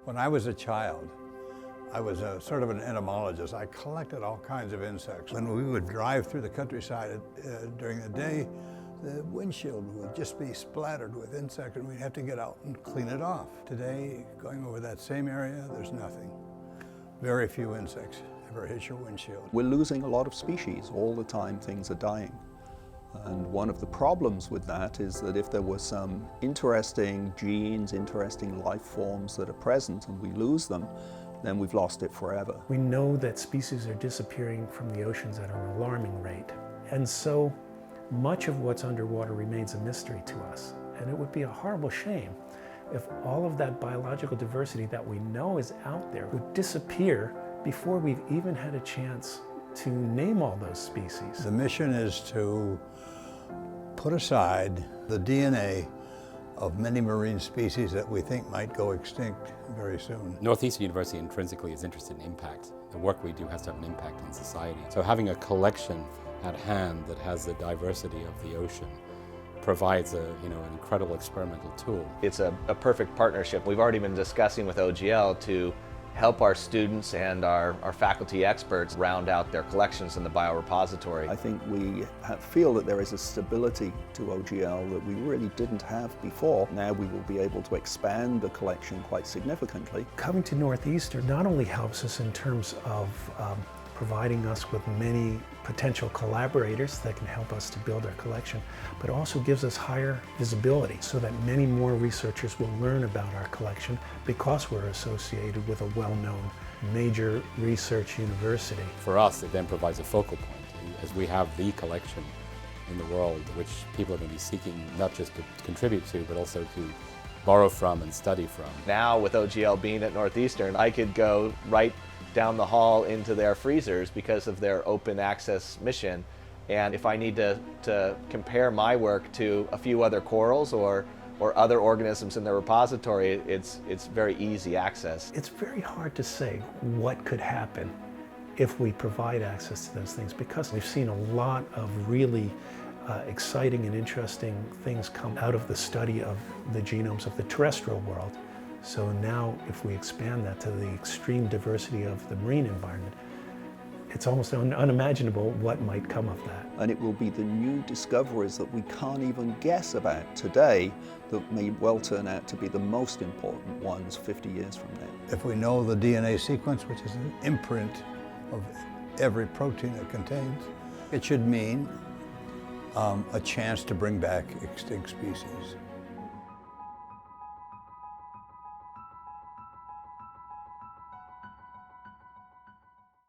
When I was a child, I was sort of an entomologist. I collected all kinds of insects. When we would drive through the countryside during the day, the windshield would just be splattered with insects and we'd have to get out and clean it off. Today, going over that same area, there's nothing. Very few insects ever hit your windshield. We're losing a lot of species. All the time things are dying. And one of the problems with that is that if there were some interesting genes, interesting life forms that are present and we lose them, then we've lost it forever. We know that species are disappearing from the oceans at an alarming rate. And so much of what's underwater remains a mystery to us. And it would be a horrible shame if all of that biological diversity that we know is out there would disappear before we've even had a chance to name all those species. The mission is to put aside the DNA of many marine species that we think might go extinct very soon. Northeastern University intrinsically is interested in impact. The work we do has to have an impact on society. So having a collection at hand that has the diversity of the ocean provides an incredible experimental tool. It's a perfect partnership. We've already been discussing with OGL to help our students and our faculty experts round out their collections in the biorepository. I think we feel that there is a stability to OGL that we really didn't have before. Now we will be able to expand the collection quite significantly. Coming to Northeastern not only helps us in terms of providing us with many potential collaborators that can help us to build our collection, but also gives us higher visibility so that many more researchers will learn about our collection because we're associated with a well-known major research university. For us, it then provides a focal point, as we have the collection in the world which people are going to be seeking not just to contribute to, but also to borrow from and study from. Now with OGL being at Northeastern, I could go right down the hall into their freezers because of their open access mission. And if I need to compare my work to a few other corals or other organisms in the repository, it's very easy access. It's very hard to say what could happen if we provide access to those things, because we've seen a lot of really exciting and interesting things come out of the study of the genomes of the terrestrial world. So now if we expand that to the extreme diversity of the marine environment, it's almost unimaginable what might come of that. And it will be the new discoveries that we can't even guess about today that may well turn out to be the most important ones 50 years from now. If we know the DNA sequence, which is an imprint of every protein it contains, it should mean a chance to bring back extinct species.